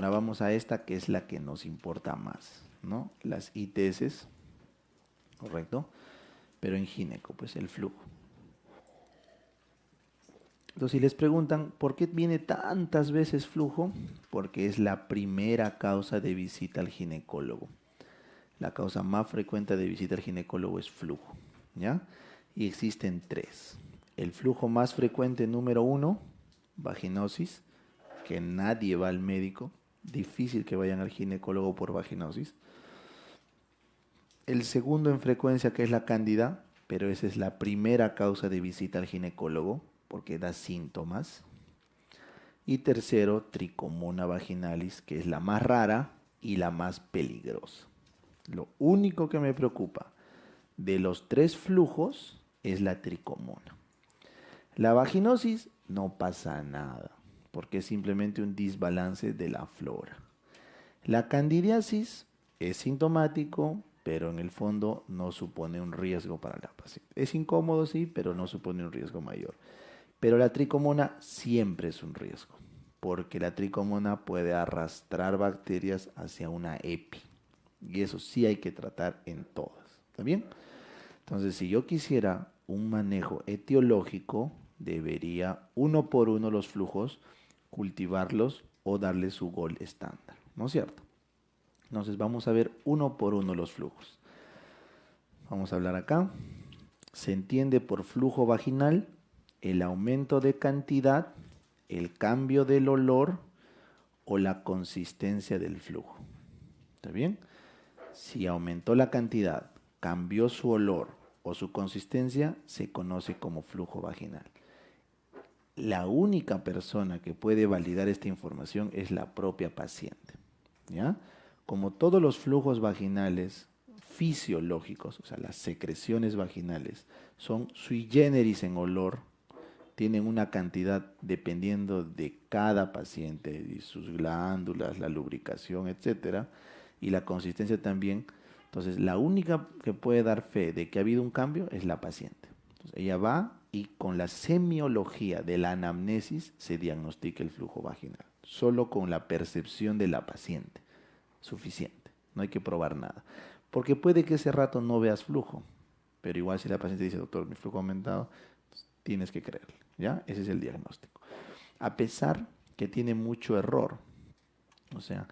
Ahora vamos a esta que es la que nos importa más, ¿no? Las ITS, ¿correcto? Pero en gineco, pues el flujo. Entonces, si les preguntan por qué viene tantas veces flujo, porque es la primera causa de visita al ginecólogo. La causa más frecuente de visita al ginecólogo es flujo, ¿ya? Y existen tres. El flujo más frecuente, número uno, vaginosis, que nadie va al médico. Difícil que vayan al ginecólogo por vaginosis. El segundo en frecuencia, que es la cándida, pero esa es la primera causa de visita al ginecólogo, porque da síntomas. Y tercero, tricomona vaginalis, que es la más rara y la más peligrosa. Lo único que me preocupa de los tres flujos es la tricomona. La vaginosis no pasa nada, porque es simplemente un desbalance de la flora. La candidiasis es sintomático, pero en el fondo no supone un riesgo para la paciente. Es incómodo, sí, pero no supone un riesgo mayor. Pero la tricomona siempre es un riesgo, porque la tricomona puede arrastrar bacterias hacia una EPI. Y eso sí hay que tratar en todas. ¿Está bien? Entonces, si yo quisiera un manejo etiológico, debería uno por uno los flujos cultivarlos o darle su gol estándar. ¿No es cierto? Entonces vamos a ver uno por uno los flujos. Vamos a hablar acá. Se entiende por flujo vaginal el aumento de cantidad, el cambio del olor o la consistencia del flujo. ¿Está bien? Si aumentó la cantidad, cambió su olor o su consistencia, se conoce como flujo vaginal. La única persona que puede validar esta información es la propia paciente, ¿ya? Como todos los flujos vaginales fisiológicos, o sea, las secreciones vaginales, son sui generis en olor, tienen una cantidad dependiendo de cada paciente y sus glándulas, la lubricación, etcétera, y la consistencia también. Entonces, la única que puede dar fe de que ha habido un cambio es la paciente. Entonces, ella va y con la semiología de la anamnesis se diagnostica el flujo vaginal, solo con la percepción de la paciente, suficiente, no hay que probar nada. Porque puede que ese rato no veas flujo, pero igual si la paciente dice, doctor, mi flujo ha aumentado, tienes que creerle, ¿ya? Ese es el diagnóstico. A pesar que tiene mucho error, o sea,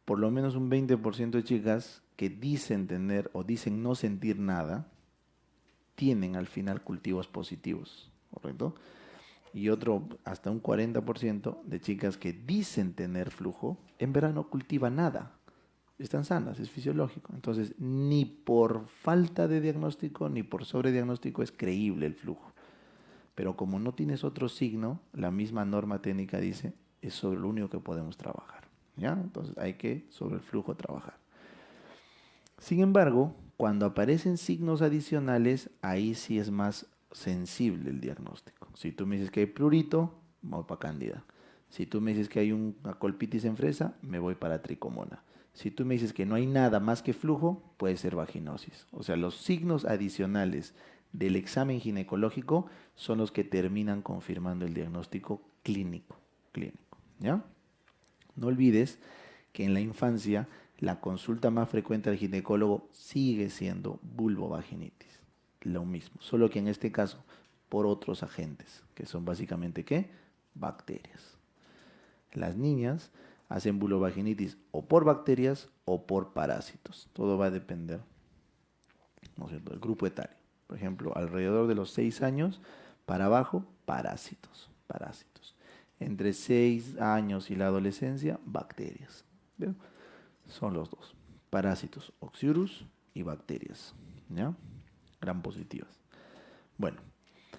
por lo menos un 20% de chicas que dicen tener o dicen no sentir nada, tienen al final cultivos positivos, ¿correcto? Y otro, hasta un 40% de chicas que dicen tener flujo, en verdad no cultiva nada. Están sanas, es fisiológico. Entonces, ni por falta de diagnóstico ni por sobrediagnóstico es creíble el flujo. Pero como no tienes otro signo, la misma norma técnica dice, es sobre lo único que podemos trabajar. ¿Ya? Entonces hay que sobre el flujo trabajar. Sin embargo, cuando aparecen signos adicionales, ahí sí es más sensible el diagnóstico. Si tú me dices que hay prurito, voy para cándida. Si tú me dices que hay una colpitis en fresa, me voy para tricomona. Si tú me dices que no hay nada más que flujo, puede ser vaginosis. O sea, los signos adicionales del examen ginecológico son los que terminan confirmando el diagnóstico clínico. ¿Ya? No olvides que en la infancia la consulta más frecuente al ginecólogo sigue siendo vulvovaginitis. Lo mismo, solo que en este caso por otros agentes, que son básicamente ¿qué? Bacterias. Las niñas hacen vulvovaginitis o por bacterias o por parásitos. Todo va a depender, ¿no es cierto?, del grupo etario. Por ejemplo, alrededor de los 6 años para abajo, parásitos. Entre 6 años y la adolescencia, bacterias. ¿Veo? Son los dos. Parásitos, oxyurus y bacterias. ¿Ya? Gran positivas. Bueno,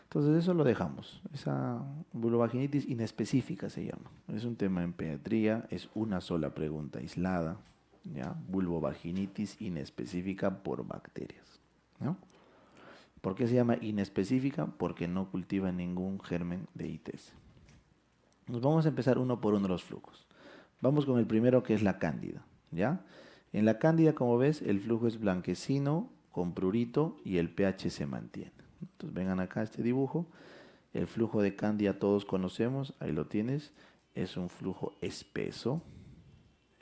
entonces eso lo dejamos. Esa vulvovaginitis inespecífica se llama. Es un tema en pediatría, es una sola pregunta aislada. ¿Ya? Vulvovaginitis inespecífica por bacterias. ¿No? ¿Por qué se llama inespecífica? Porque no cultiva ningún germen de ITS. Nos vamos a empezar uno por uno los flujos. Vamos con el primero, que es la cándida, ¿ya? En la cándida, como ves, el flujo es blanquecino con prurito y el pH se mantiene. Entonces vengan acá a este dibujo. El flujo de cándida todos conocemos, ahí lo tienes. Es un flujo espeso,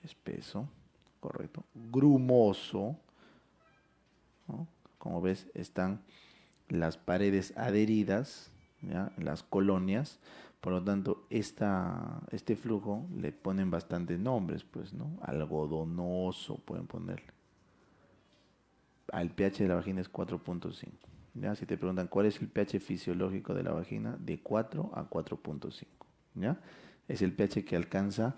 espeso, correcto. Grumoso, ¿no? Como ves, están las paredes adheridas, ¿ya? Las colonias. Por lo tanto, este flujo le ponen bastantes nombres, pues, ¿no? Algodonoso pueden ponerle. Al pH de la vagina es 4.5. ¿Ya? Si te preguntan cuál es el pH fisiológico de la vagina, de 4 a 4.5. ¿Ya? Es el pH que alcanza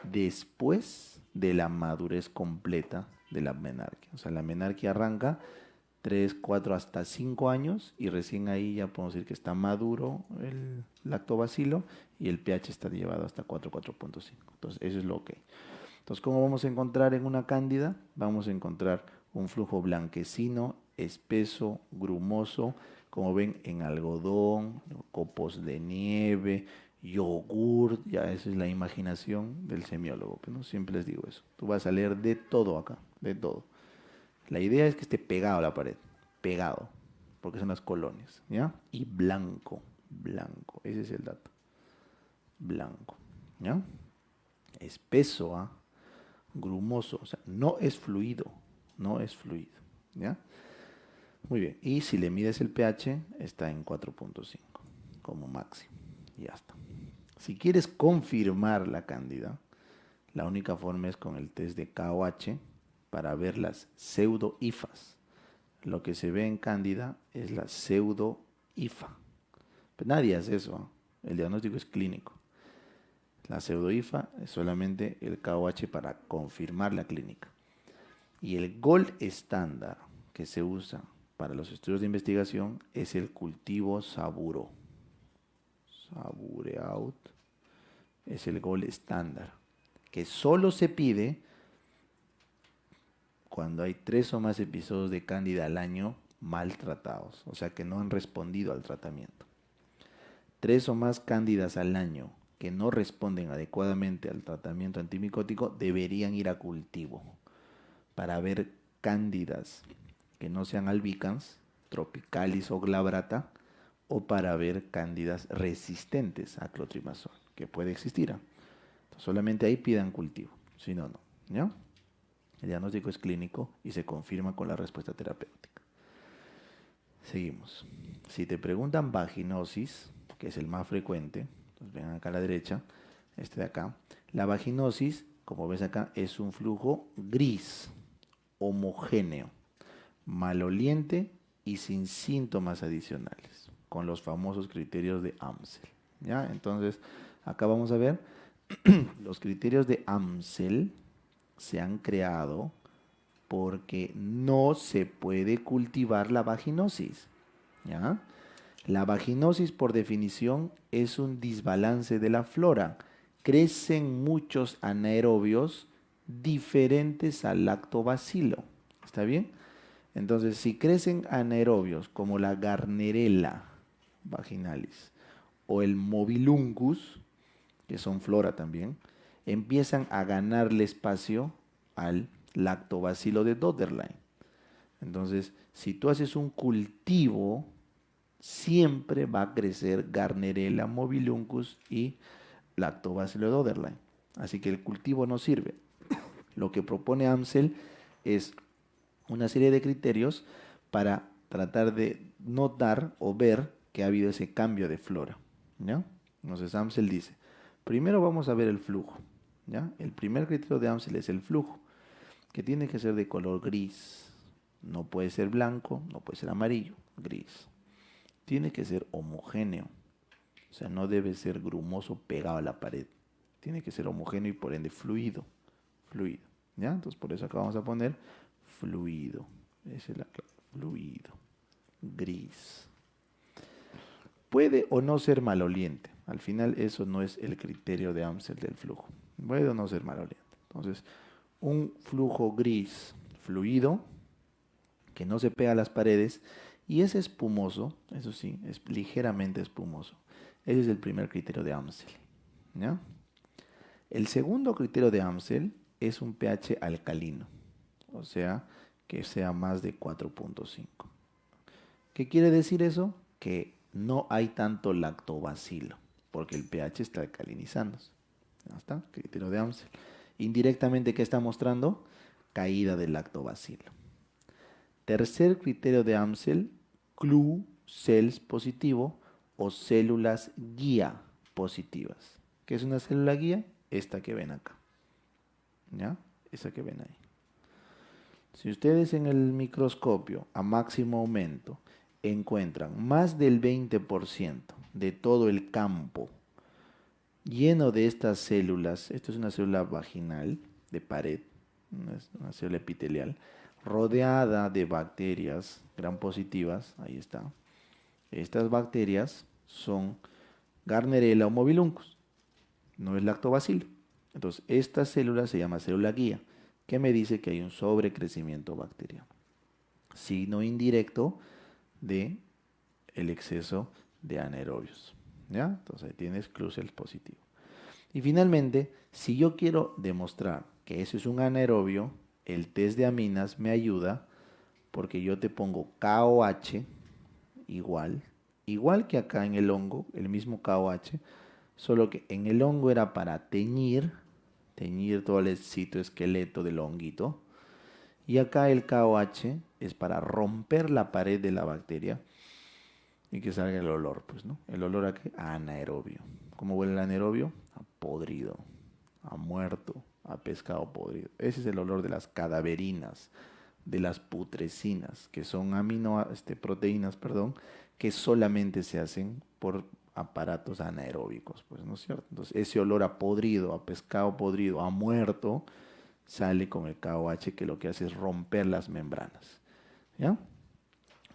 después de la madurez completa de la menarquia. O sea, la menarquia arranca 3, 4, hasta 5 años y recién ahí ya podemos decir que está maduro el lactobacilo y el pH está llevado hasta 4, 4.5. Entonces, eso es lo que. Entonces, ¿cómo vamos a encontrar en una cándida? Vamos a encontrar un flujo blanquecino, espeso, grumoso, como ven en algodón, copos de nieve, yogur, ya esa es la imaginación del semiólogo, pero no siempre les digo eso. Tú vas a leer de todo acá, de todo. La idea es que esté pegado a la pared, pegado, porque son las colonias, ¿ya? Y blanco, blanco, ese es el dato, blanco, ¿ya? Espeso, ¿ah? Grumoso, o sea, no es fluido, no es fluido, ¿ya? Muy bien, y si le mides el pH, está en 4.5 como máximo, y ya está. Si quieres confirmar la cándida, la única forma es con el test de KOH para ver las pseudo-IFAs. Lo que se ve en cándida es la pseudo-IFA. Pero nadie hace eso, ¿eh? El diagnóstico es clínico. La pseudo-IFA es solamente el KOH para confirmar la clínica. Y el gold estándar que se usa para los estudios de investigación es el cultivo Saburo. Sabureout es el gold estándar, que solo se pide cuando hay 3 o más episodios de cándida al año maltratados, o sea que no han respondido al tratamiento. 3 o más cándidas al año que no responden adecuadamente al tratamiento antimicótico deberían ir a cultivo para ver cándidas que no sean albicans, tropicalis o glabrata, o para ver cándidas resistentes a clotrimazol, que puede existir. Entonces, solamente ahí pidan cultivo, si no, no. ¿Ya? El diagnóstico es clínico y se confirma con la respuesta terapéutica. Seguimos. Si te preguntan vaginosis, que es el más frecuente, pues ven acá a la derecha, este de acá. La vaginosis, como ves acá, es un flujo gris, homogéneo, maloliente y sin síntomas adicionales, con los famosos criterios de Amsel. ¿Ya? Entonces, acá vamos a ver, los criterios de Amsel se han creado porque no se puede cultivar la vaginosis. ¿Ya? La vaginosis, por definición, es un desbalance de la flora. Crecen muchos anaerobios diferentes al lactobacilo. ¿Está bien? Entonces, si crecen anaerobios como la Garnerella vaginalis o el Mobiluncus, que son flora también, empiezan a ganarle espacio al lactobacilo de Dodderlein. Entonces, si tú haces un cultivo, siempre va a crecer Garnerella mobiluncus y Lactobacillus Dodderlein. Así que el cultivo no sirve. Lo que propone Amsel es una serie de criterios para tratar de notar o ver que ha habido ese cambio de flora, ¿ya? Entonces Amsel dice, primero vamos a ver el flujo, ¿ya? El primer criterio de Amsel es el flujo, que tiene que ser de color gris. No puede ser blanco, no puede ser amarillo, gris. Tiene que ser homogéneo, o sea, no debe ser grumoso pegado a la pared. Tiene que ser homogéneo y por ende fluido, fluido, ¿ya? Entonces por eso acá vamos a poner fluido. Esa es la clave, fluido, gris. Puede o no ser maloliente. Al final eso no es el criterio de Amsel del flujo. Puede o no ser maloliente. Entonces, un flujo gris fluido que no se pega a las paredes y es espumoso, eso sí, es ligeramente espumoso. Ese es el primer criterio de Amsel, ¿ya? El segundo criterio de Amsel es un pH alcalino, o sea, que sea más de 4.5. ¿Qué quiere decir eso? Que no hay tanto lactobacilo, porque el pH está alcalinizándose. ¿Ya está? Criterio de Amsel. Indirectamente, ¿qué está mostrando? Caída del lactobacilo. Tercer criterio de Amsel, clue cells positivo o células guía positivas. ¿Qué es una célula guía? Esta que ven acá. ¿Ya? Esa que ven ahí. Si ustedes en el microscopio a máximo aumento encuentran más del 20% de todo el campo lleno de estas células, esto es una célula vaginal de pared, una célula epitelial, rodeada de bacterias gram positivas, ahí está. Estas bacterias son Gardnerella o Mobiluncus, no es lactobacilo. Entonces, esta célula se llama célula guía, que me dice que hay un sobrecrecimiento bacteriano. Signo indirecto de el exceso de anaerobios. ¿Ya? Entonces, ahí tienes cruces positivo. Y finalmente, si yo quiero demostrar que eso es un anaerobio, el test de aminas me ayuda porque yo te pongo KOH igual, igual que acá en el hongo, el mismo KOH, solo que en el hongo era para teñir todo el citoesqueleto del honguito, y acá el KOH es para romper la pared de la bacteria y que salga el olor, pues, ¿no? ¿El olor a qué? A anaerobio. ¿Cómo huele el anaerobio? A podrido, a muerto, a pescado podrido. Ese es el olor de las cadaverinas, de las putrecinas, que son proteínas, perdón, que solamente se hacen por aparatos anaeróbicos, pues, ¿no es cierto? Entonces, ese olor a podrido, a pescado podrido, a muerto, sale con el KOH, que lo que hace es romper las membranas. ¿Ya?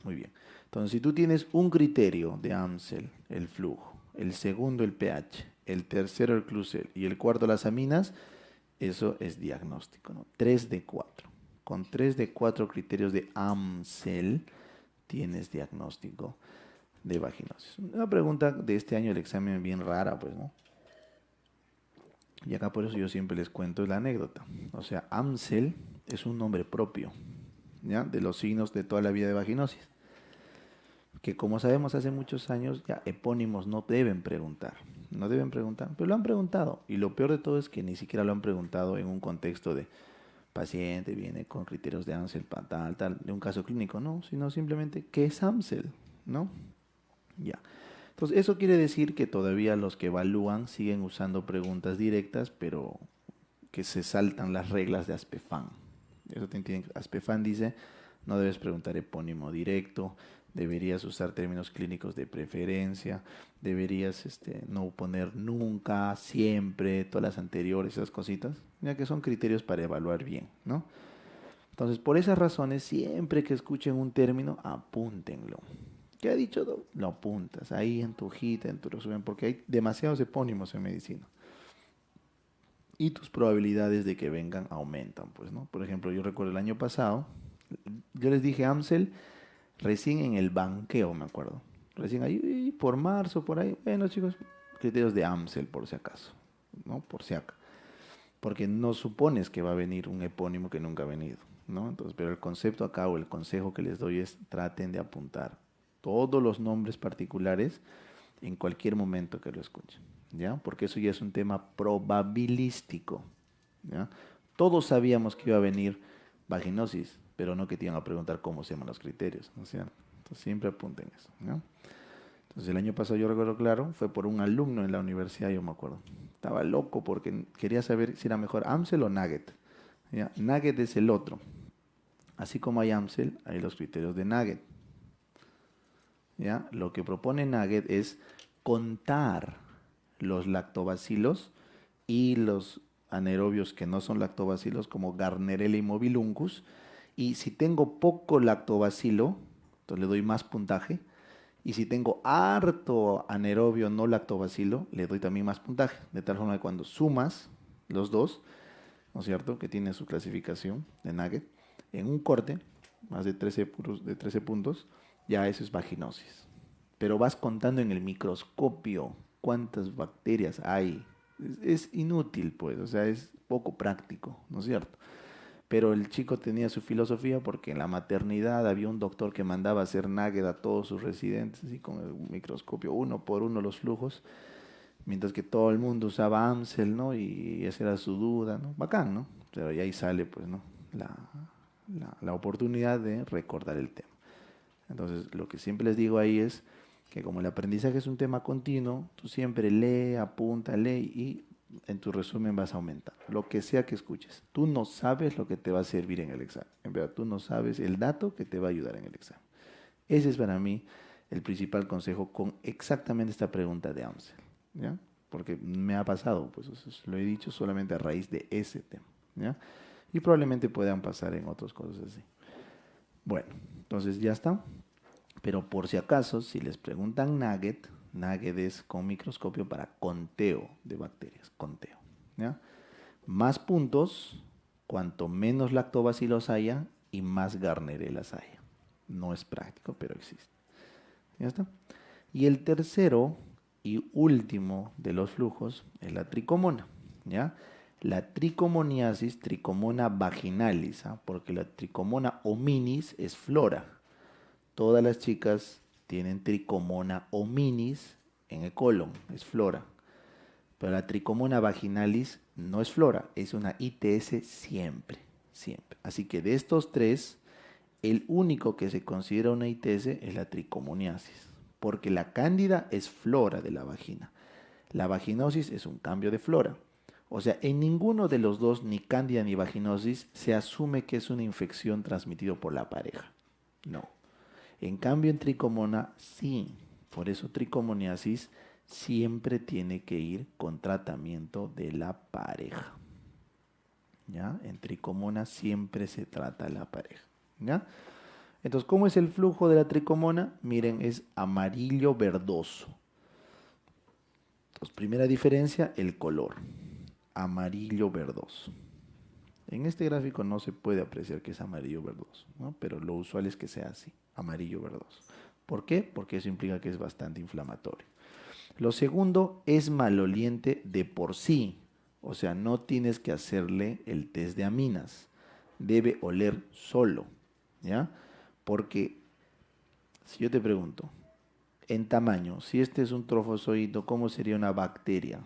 Muy bien. Entonces, si tú tienes un criterio de Amsel, el flujo, el segundo el pH, el tercero el Clucel y el cuarto las aminas, eso es diagnóstico, ¿no? 3 de 4. Con 3 de 4 criterios de Amsel tienes diagnóstico de vaginosis. Una pregunta de este año del examen bien rara, pues, ¿no? Y acá por eso yo siempre les cuento la anécdota. O sea, Amsel es un nombre propio, ¿ya? De los signos de toda la vida de vaginosis. Que como sabemos hace muchos años ya epónimos no deben preguntar, no deben preguntar, pero lo han preguntado. Y lo peor de todo es que ni siquiera lo han preguntado en un contexto de paciente viene con criterios de Amsel, tal, de un caso clínico, no, sino simplemente ¿qué es Amsel? ¿No? Ya. Entonces, eso quiere decir que todavía los que evalúan siguen usando preguntas directas, pero que se saltan las reglas de Aspefan. Eso te entienden. Aspefan dice, no debes preguntar epónimo directo, deberías usar términos clínicos de preferencia, deberías no poner nunca, siempre, todas las anteriores, esas cositas, ya que son criterios para evaluar bien, ¿no? Entonces, por esas razones, siempre que escuchen un término, apúntenlo. ¿Qué ha dicho Doc? Lo apuntas ahí en tu hojita, en tu resumen, porque hay demasiados epónimos en medicina. Y tus probabilidades de que vengan aumentan, pues, ¿no? Por ejemplo, yo recuerdo el año pasado, yo les dije Amsel recién en el banqueo, me acuerdo. Recién ahí, por marzo, por ahí. Bueno, chicos, criterios de Amsel, por si acaso, ¿no? Por si acaso. Porque no supones que va a venir un epónimo que nunca ha venido, ¿no? Entonces, pero el concepto acá o el consejo que les doy es traten de apuntar todos los nombres particulares en cualquier momento que lo escuchen, ¿ya? Porque eso ya es un tema probabilístico, ¿ya? Todos sabíamos que iba a venir vaginosis, pero no que te iban a preguntar cómo se llaman los criterios, ¿no es cierto? Entonces siempre apunten eso, ¿no? Entonces el año pasado yo recuerdo claro, fue por un alumno en la universidad, yo me acuerdo. Estaba loco porque quería saber si era mejor Amsel o Nugget. ¿Ya? Nugget es el otro. Así como hay Amsel, hay los criterios de Nugget. ¿Ya? Lo que propone Nugget es contar los lactobacilos y los anaerobios que no son lactobacilos, como Gardnerella y Mobiluncus. Y si tengo poco lactobacilo, entonces le doy más puntaje. Y si tengo harto anaerobio no lactobacilo, le doy también más puntaje. De tal forma que cuando sumas los dos, ¿no es cierto? Que tiene su clasificación de Nugget, en un corte, más de 13 puntos, ya eso es vaginosis. Pero vas contando en el microscopio cuántas bacterias hay. Es inútil, pues, o sea, es poco práctico, ¿no es cierto? Pero el chico tenía su filosofía porque en la maternidad había un doctor que mandaba hacer nugget a todos sus residentes, así con el microscopio, uno por uno los flujos. Mientras que todo el mundo usaba Amsel, ¿no? Y esa era su duda, ¿no? Bacán, ¿no? Pero y ahí sale, pues, ¿no? La oportunidad de recordar el tema. Entonces, lo que siempre les digo ahí es que como el aprendizaje es un tema continuo, tú siempre lee, apunta, lee y en tu resumen vas a aumentar. Lo que sea que escuches. Tú no sabes lo que te va a servir en el examen. En verdad, tú no sabes el dato que te va a ayudar en el examen. Ese es para mí el principal consejo con exactamente esta pregunta de Amsel, ¿ya? Porque me ha pasado, pues lo he dicho solamente a raíz de ese tema, ¿ya? Y probablemente puedan pasar en otras cosas así. Bueno, entonces ya está. Pero por si acaso, si les preguntan nugget, nugget es con microscopio para conteo de bacterias, conteo, ¿ya? Más puntos, cuanto menos lactobacilos haya y más garnerelas haya. No es práctico, pero existe. ¿Ya está? Y el tercero y último de los flujos es la tricomona, ¿ya? La tricomoniasis, tricomona vaginalis, ¿ah? Porque la tricomona hominis es flora. Todas las chicas tienen tricomona hominis en el colon, es flora. Pero la tricomona vaginalis no es flora, es una ITS siempre, siempre. Así que de estos tres, el único que se considera una ITS es la tricomoniasis, porque la cándida es flora de la vagina. La vaginosis es un cambio de flora. O sea, en ninguno de los dos, ni cándida ni vaginosis, se asume que es una infección transmitida por la pareja. No. En cambio, en tricomona, sí. Por eso tricomoniasis siempre tiene que ir con tratamiento de la pareja. ¿Ya? En tricomona siempre se trata la pareja. ¿Ya? Entonces, ¿cómo es el flujo de la tricomona? Miren, es amarillo verdoso. Entonces, primera diferencia, el color. Amarillo verdoso. En este gráfico no se puede apreciar que es amarillo verdoso, ¿no? Pero lo usual es que sea así, amarillo verdoso. ¿Por qué? Porque eso implica que es bastante inflamatorio. Lo segundo es maloliente de por sí, o sea, no tienes que hacerle el test de aminas, debe oler solo, ¿ya? Porque si yo te pregunto, en tamaño, si este es un trofozoito, ¿cómo sería una bacteria?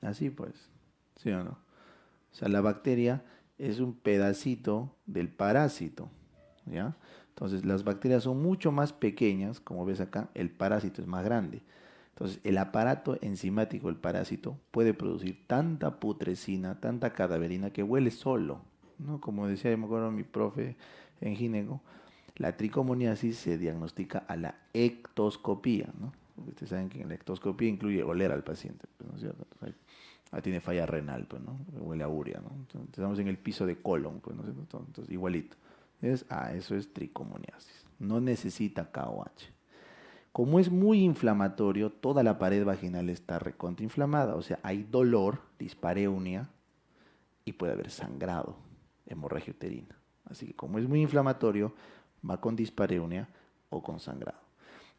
Así pues, ¿sí o no? O sea, la bacteria es un pedacito del parásito, ¿ya? Entonces, las bacterias son mucho más pequeñas, como ves acá, el parásito es más grande. Entonces, el aparato enzimático del parásito puede producir tanta putrescina, tanta cadaverina que huele solo, ¿no? Como decía, yo me acuerdo mi profe en gineco, la tricomoniasis se diagnostica a la ectoscopía, ¿no? Porque ustedes saben que en la ectoscopía incluye oler al paciente, pues, ¿no es cierto? Entonces, tiene falla renal, pues, ¿no? Huele a urea, ¿no? Entonces, estamos en el piso de colon, pues, ¿no es cierto? Entonces, igualito. Eso es tricomoniasis. No necesita KOH. Como es muy inflamatorio, toda la pared vaginal está recontrainflamada, o sea, hay dolor, dispareunia y puede haber sangrado, hemorragia uterina. Así que como es muy inflamatorio, va con dispareunia o con sangrado.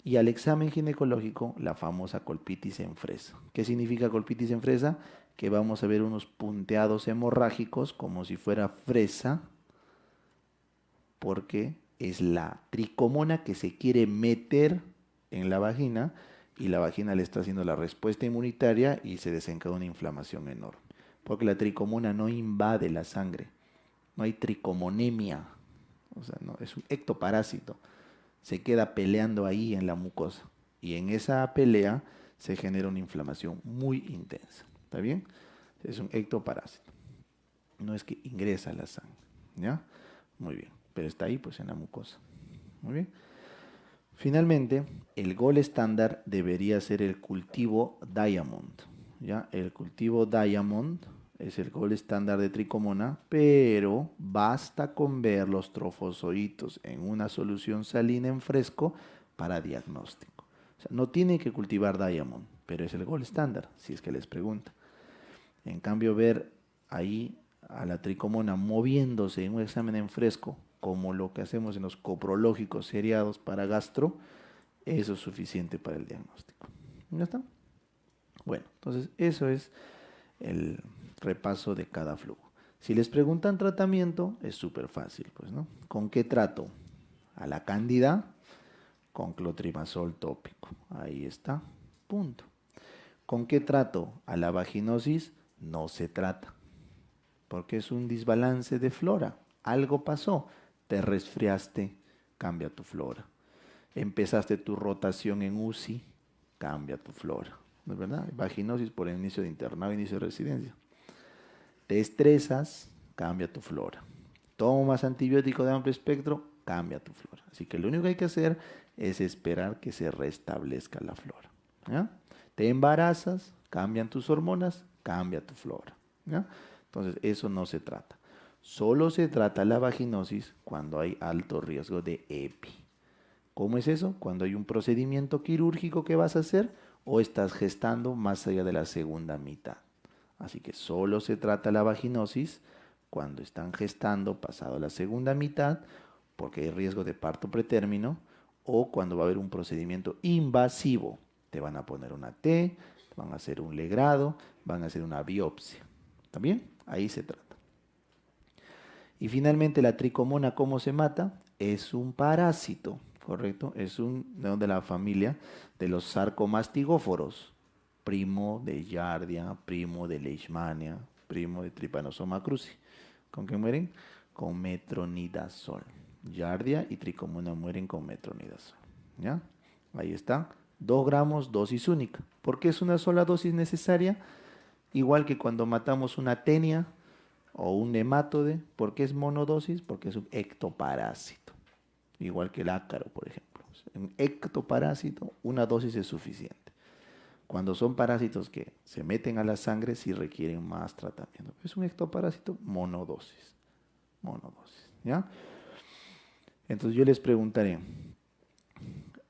Y al examen ginecológico, la famosa colpitis en fresa. ¿Qué significa colpitis en fresa? Que vamos a ver unos punteados hemorrágicos como si fuera fresa, porque es la tricomona que se quiere meter en la vagina y la vagina le está haciendo la respuesta inmunitaria y se desencadena una inflamación enorme. Porque la tricomona no invade la sangre, no hay tricomonemia, o sea, no, es un ectoparásito, se queda peleando ahí en la mucosa y en esa pelea se genera una inflamación muy intensa, ¿está bien? Es un ectoparásito, no es que ingresa a la sangre, ¿ya? Muy bien, pero está ahí pues en la mucosa, muy bien. Finalmente, el gol estándar debería ser el cultivo Diamond, ¿ya? El cultivo Diamond es el gol estándar de tricomona, pero basta con ver los trofozoitos en una solución salina en fresco para diagnóstico. O sea, no tiene que cultivar Diamond, pero es el gol estándar, si es que les pregunta. En cambio, ver ahí a la tricomona moviéndose en un examen en fresco, como lo que hacemos en los coprológicos seriados para gastro, eso es suficiente para el diagnóstico. ¿Ya está? Bueno, entonces eso es el repaso de cada flujo. Si les preguntan tratamiento, es súper fácil, pues, ¿no? ¿Con qué trato? A la cándida con clotrimazol tópico. Ahí está. Punto. ¿Con qué trato? A la vaginosis no se trata, porque es un desbalance de flora. Algo pasó, te resfriaste, cambia tu flora. Empezaste tu rotación en UCI, cambia tu flora. ¿No es verdad? Vaginosis por el inicio de internado, inicio de residencia. Te estresas, cambia tu flora. Tomas antibiótico de amplio espectro, cambia tu flora. Así que lo único que hay que hacer es esperar que se restablezca la flora. ¿Ya? Te embarazas, cambian tus hormonas, cambia tu flora. ¿Ya? Entonces, eso no se trata. Solo se trata la vaginosis cuando hay alto riesgo de EPI. ¿Cómo es eso? Cuando hay un procedimiento quirúrgico que vas a hacer o estás gestando más allá de la segunda mitad. Así que solo se trata la vaginosis cuando están gestando pasado la segunda mitad, porque hay riesgo de parto pretérmino, o cuando va a haber un procedimiento invasivo. Te van a poner una T, van a hacer un legrado, van a hacer una biopsia. ¿Está bien? Ahí se trata. Y finalmente la tricomona, ¿cómo se mata? Es un parásito, ¿correcto? Es de la familia de los sarcomastigóforos, primo de Giardia, primo de Leishmania, primo de Trypanosoma cruzi. ¿Con qué mueren? Con metronidazol. Giardia y tricomona mueren con metronidazol. ¿Ya? Ahí está. 2 gramos, dosis única. ¿Por qué es una sola dosis necesaria? Igual que cuando matamos una tenia o un nematode. ¿Por qué es monodosis? Porque es un ectoparásito. Igual que el ácaro, por ejemplo. Un ectoparásito, una dosis es suficiente. Cuando son parásitos que se meten a la sangre, sí requieren más tratamiento. Es un ectoparásito, monodosis. Monodosis, ¿ya? Entonces yo les preguntaré,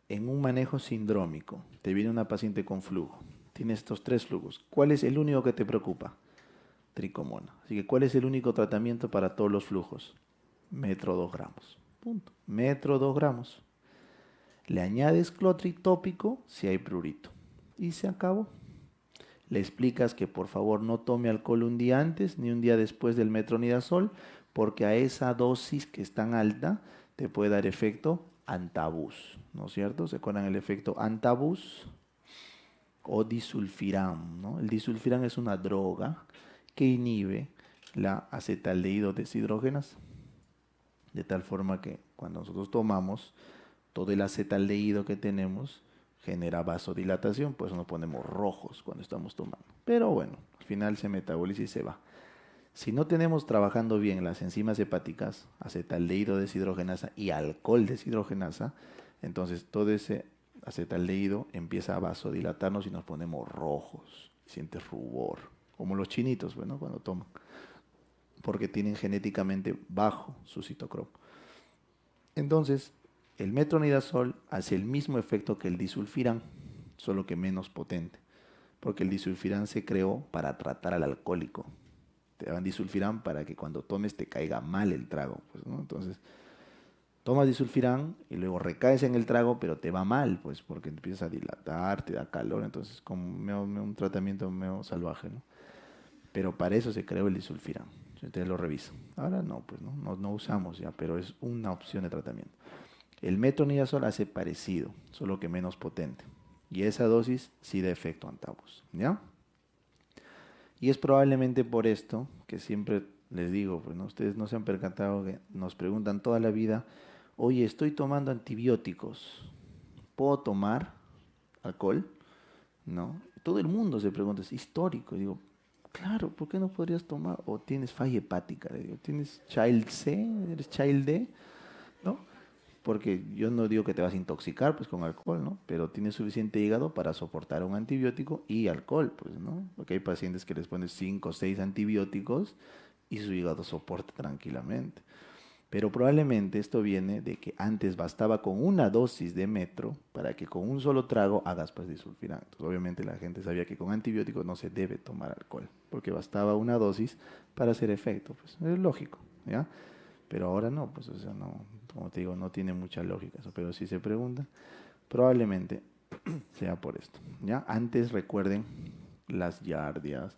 en un manejo sindrómico, te viene una paciente con flujo, tiene estos 3 flujos, ¿cuál es el único que te preocupa? Tricomona. Así que, ¿cuál es el único tratamiento para todos los flujos? Metro 2 gramos. Punto. Metro 2 gramos. Le añades clotri tópico si hay prurito. Y se acabó. Le explicas que por favor no tome alcohol un día antes ni un día después del metronidazol, porque a esa dosis que es tan alta te puede dar efecto antabús, ¿no es cierto? ¿Se acuerdan el efecto antabús? O disulfiram, ¿no? El disulfiram es una droga que inhibe la acetaldehído deshidrogenasa, de tal forma que cuando nosotros tomamos, todo el acetaldehído que tenemos genera vasodilatación, pues nos ponemos rojos cuando estamos tomando. Pero bueno, al final se metaboliza y se va. Si no tenemos trabajando bien las enzimas hepáticas, acetaldehído deshidrogenasa y alcohol deshidrogenasa, entonces todo ese acetaldehído empieza a vasodilatarnos y nos ponemos rojos, sientes rubor, como los chinitos, bueno, cuando toman, porque tienen genéticamente bajo su citocromo. Entonces, el metronidazol hace el mismo efecto que el disulfiram, solo que menos potente, porque el disulfiram se creó para tratar al alcohólico. Te dan disulfiram para que cuando tomes te caiga mal el trago, pues, ¿no? Entonces, tomas disulfiram y luego recaes en el trago, pero te va mal, pues, porque empiezas a dilatar, te da calor, entonces como un tratamiento medio salvaje, ¿no? Pero para eso se creó el disulfiram. Ustedes lo revisan. Ahora no, pues no usamos ya, pero es una opción de tratamiento. El metronidazol hace parecido, solo que menos potente. Y esa dosis sí da efecto antabús, ¿ya? Y es probablemente por esto que siempre les digo, pues, ¿no? Ustedes no se han percatado que nos preguntan toda la vida, oye, estoy tomando antibióticos, ¿puedo tomar alcohol? ¿No? Todo el mundo se pregunta, es histórico. Y digo, claro, ¿por qué no podrías tomar? O tienes falla hepática, le digo, ¿tienes child C? ¿Eres child D? ¿No? Porque yo no digo que te vas a intoxicar pues con alcohol, ¿no? Pero tienes suficiente hígado para soportar un antibiótico y alcohol, pues, ¿no? Porque hay pacientes que les pones 5 o 6 antibióticos y su hígado soporta tranquilamente. Pero probablemente esto viene de que antes bastaba con una dosis de metro para que con un solo trago hagas pues disulfiram. Entonces, obviamente la gente sabía que con antibióticos no se debe tomar alcohol, porque bastaba una dosis para hacer efecto, pues es lógico, ¿ya? Pero ahora no, pues o sea, no, como te digo, no tiene mucha lógica eso, pero si se pregunta, probablemente sea por esto, ¿ya? Antes recuerden las giardias,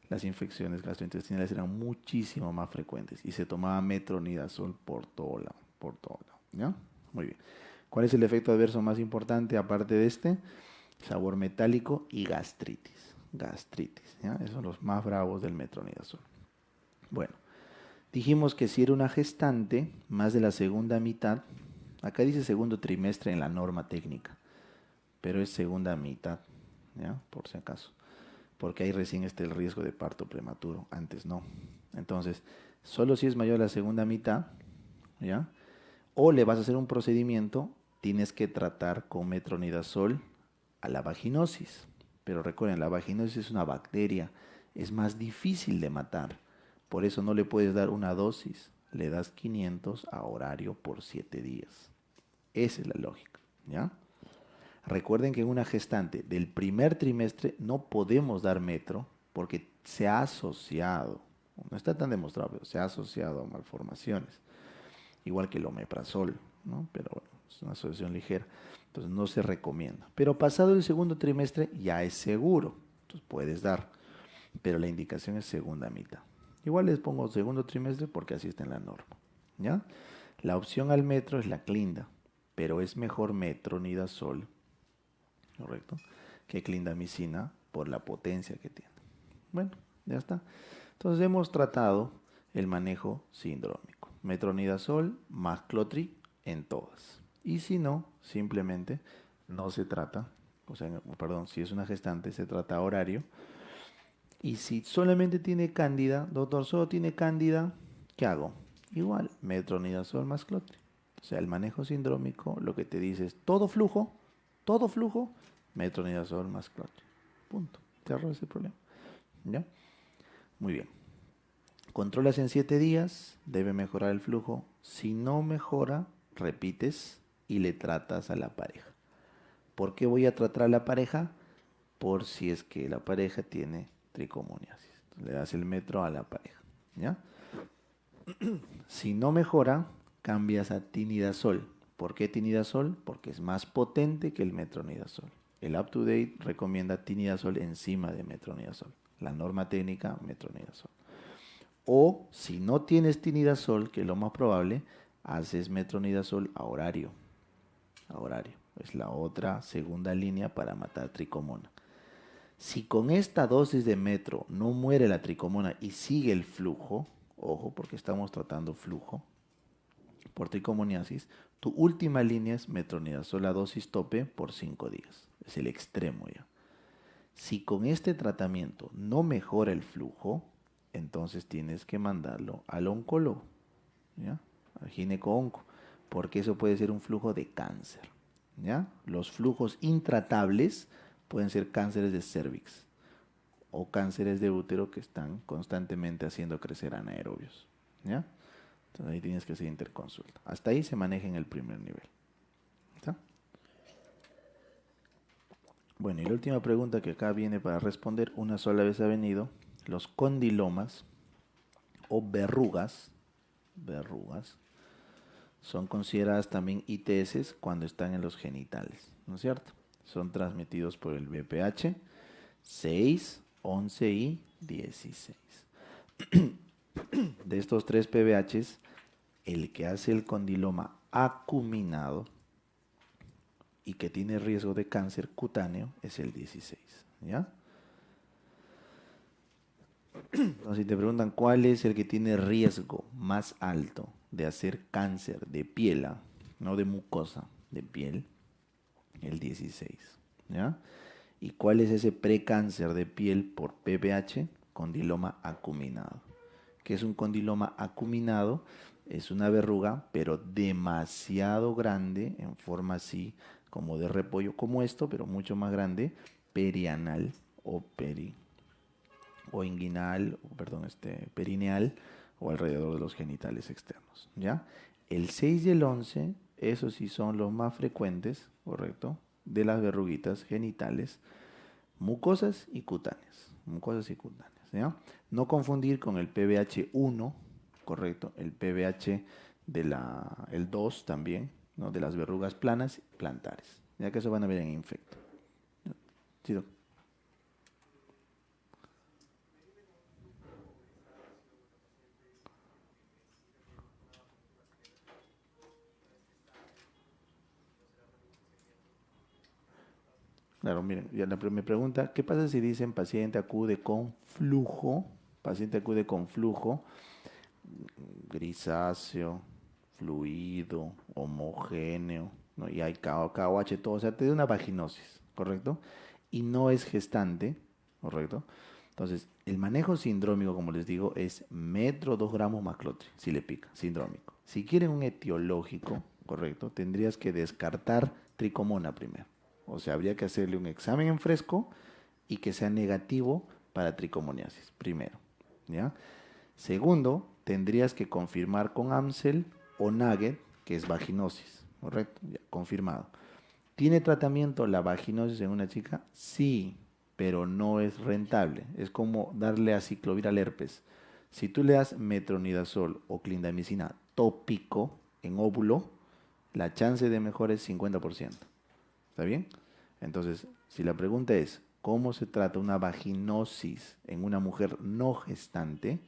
las infecciones gastrointestinales eran muchísimo más frecuentes y se tomaba metronidazol por todo lado, por todo lado, ¿ya? Muy bien. ¿Cuál es el efecto adverso más importante aparte de este? Sabor metálico y gastritis. gastritis. ¿Ya? Esos son los más bravos del metronidazol. Bueno, dijimos que si era una gestante, más de la segunda mitad, acá dice segundo trimestre en la norma técnica, pero es segunda mitad, ¿ya? Por si acaso, porque ahí recién está el riesgo de parto prematuro, antes no. Entonces, solo si es mayor a la segunda mitad, ¿ya? O le vas a hacer un procedimiento, tienes que tratar con metronidazol a la vaginosis. Pero recuerden, la vaginosis es una bacteria, es más difícil de matar. Por eso no le puedes dar una dosis, le das 500 a horario por 7 días. Esa es la lógica, ¿ya? Recuerden que en una gestante del primer trimestre no podemos dar metro porque se ha asociado, no está tan demostrado, pero se ha asociado a malformaciones, igual que el omeprazol, ¿no? Pero bueno, es una asociación ligera, entonces no se recomienda. Pero pasado el segundo trimestre ya es seguro, entonces puedes dar, pero la indicación es segunda mitad. Igual les pongo segundo trimestre porque así está en la norma, ¿ya? La opción al metro es la clinda, pero es mejor metronidazol, ¿correcto? Que clindamicina por la potencia que tiene. Bueno, ya está. Entonces hemos tratado el manejo sindrómico. Metronidazol más Clotri en todas. Y si no, simplemente no se trata, o sea, perdón, si es una gestante se trata horario. Y si solamente tiene cándida, doctor, solo tiene cándida, ¿qué hago? Igual, metronidazol más Clotri. O sea, el manejo sindrómico lo que te dice es todo flujo, metronidazol más Clotri. Punto. Cerró ese problema. ¿Ya? Muy bien. Controlas en 7 días, debe mejorar el flujo. Si no mejora, repites y le tratas a la pareja. ¿Por qué voy a tratar a la pareja? Por si es que la pareja tiene tricomoniasis. Le das el metro a la pareja. ¿Ya? Si no mejora, cambias a tinidazol. ¿Por qué tinidazol? Porque es más potente que el metronidazol. El UpToDate recomienda tinidazol encima de metronidazol. La norma técnica, metronidazol. O si no tienes tinidazol, que es lo más probable, haces metronidazol a horario. A horario. Es la otra segunda línea para matar tricomona. Si con esta dosis de metro no muere la tricomona y sigue el flujo, ojo porque estamos tratando flujo por tricomoniasis, tu última línea es metronidazol a dosis tope por 5 días. Es el extremo ya. Si con este tratamiento no mejora el flujo, entonces tienes que mandarlo al oncólogo, ¿ya? Al gineco-onco, porque eso puede ser un flujo de cáncer, ¿ya? Los flujos intratables pueden ser cánceres de cervix o cánceres de útero que están constantemente haciendo crecer anaerobios, ¿ya? Entonces ahí tienes que hacer interconsulta. Hasta ahí se maneja en el primer nivel. ¿Está? Bueno, y la última pregunta que acá viene para responder, una sola vez ha venido, los condilomas o verrugas, son consideradas también ITS cuando están en los genitales, ¿no es cierto? Son transmitidos por el VPH 6, 11 y 16. De estos tres PBHs, el que hace el condiloma acuminado y que tiene riesgo de cáncer cutáneo es el 16, ¿ya? Entonces, si te preguntan cuál es el que tiene riesgo más alto de hacer cáncer de piel, no de mucosa, de piel, el 16, ¿ya? ¿Y cuál es ese precáncer de piel por PBH? Condiloma acuminado. ¿Qué es un condiloma acuminado? Es una verruga, pero demasiado grande, en forma así como de repollo, como esto, pero mucho más grande, perianal o o inguinal, perdón, perineal o alrededor de los genitales externos, ¿ya? El 6 y el 11, esos sí son los más frecuentes, ¿correcto? De las verruguitas genitales, mucosas y cutáneas, ¿ya? No confundir con el PBH1, ¿correcto? El PBH el 2 también, ¿no? De las verrugas planas y plantares, ya que eso van a ver en infecto. ¿Sí, doctor? Claro, miren, me pregunta, ¿qué pasa si dicen paciente acude con flujo? Paciente acude con flujo grisáceo, fluido, homogéneo, ¿no? Y hay KOH, todo, o sea, te da una vaginosis, ¿correcto? Y no es gestante, ¿correcto? Entonces, el manejo sindrómico, como les digo, es metro 2 gramos maclotri, si le pica, sindrómico. Si quieren un etiológico, ¿correcto? Tendrías que descartar tricomona primero. O sea, habría que hacerle un examen en fresco y que sea negativo para tricomoniasis, primero, ¿ya? Segundo, tendrías que confirmar con Amsel o Nugget, que es vaginosis, ¿correcto? Ya, confirmado. ¿Tiene tratamiento la vaginosis en una chica? Sí, pero no es rentable. Es como darle aciclovir al herpes. Si tú le das metronidazol o clindamicina tópico en óvulo, la chance de mejora es 50%. ¿Está bien? Entonces, si la pregunta es, ¿cómo se trata una vaginosis en una mujer no gestante?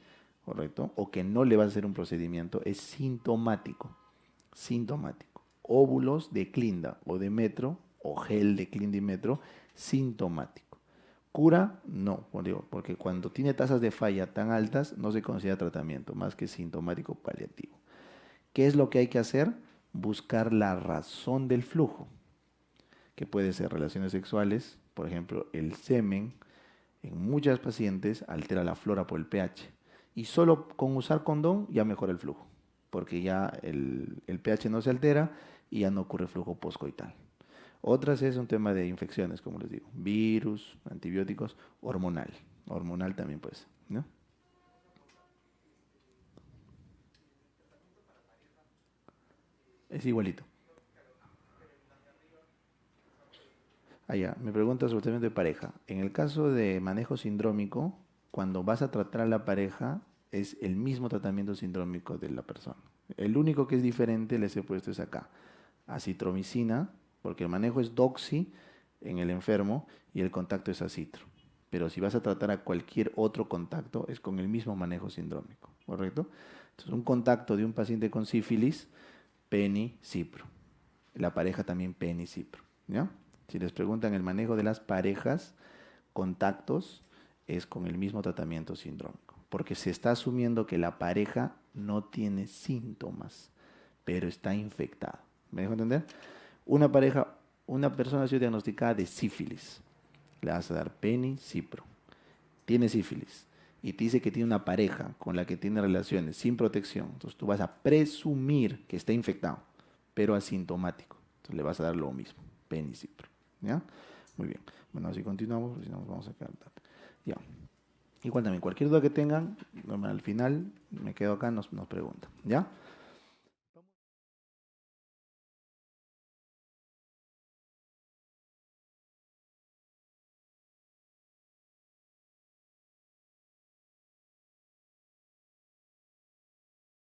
¿Correcto? O que no le va a hacer un procedimiento, es sintomático. Sintomático. Óvulos de clinda o de metro, o gel de clinda y metro, sintomático. Cura, no, como digo, porque cuando tiene tasas de falla tan altas, no se considera tratamiento, más que sintomático paliativo. ¿Qué es lo que hay que hacer? Buscar la razón del flujo, que puede ser relaciones sexuales, por ejemplo, el semen en muchas pacientes altera la flora por el pH y solo con usar condón ya mejora el flujo, porque ya el pH no se altera y ya no ocurre flujo postcoital. Otras es un tema de infecciones, como les digo, virus, antibióticos, hormonal. Hormonal también puede ser, ¿no? Es igualito. Allá, me pregunta sobre el tratamiento de pareja. En el caso de manejo sindrómico, cuando vas a tratar a la pareja, es el mismo tratamiento sindrómico de la persona. El único que es diferente, les he puesto es acá. Acitromicina, porque el manejo es doxi en el enfermo y el contacto es acitro. Pero si vas a tratar a cualquier otro contacto, es con el mismo manejo sindrómico, ¿correcto? Entonces, un contacto de un paciente con sífilis, penicipro. La pareja también penicipro, ¿ya? Si les preguntan el manejo de las parejas, contactos, es con el mismo tratamiento sindrómico, porque se está asumiendo que la pareja no tiene síntomas, pero está infectada. ¿Me dejo entender? Una pareja, una persona ha sido diagnosticada de sífilis, le vas a dar penicipro, tiene sífilis y te dice que tiene una pareja con la que tiene relaciones sin protección, entonces tú vas a presumir que está infectado, pero asintomático. Entonces le vas a dar lo mismo, penicipro. ¿Ya? Muy bien. Bueno, así continuamos, porque si no nos vamos a quedar tarde. Ya. Igual también, cualquier duda que tengan, al final me quedo acá, nos preguntan. ¿Ya?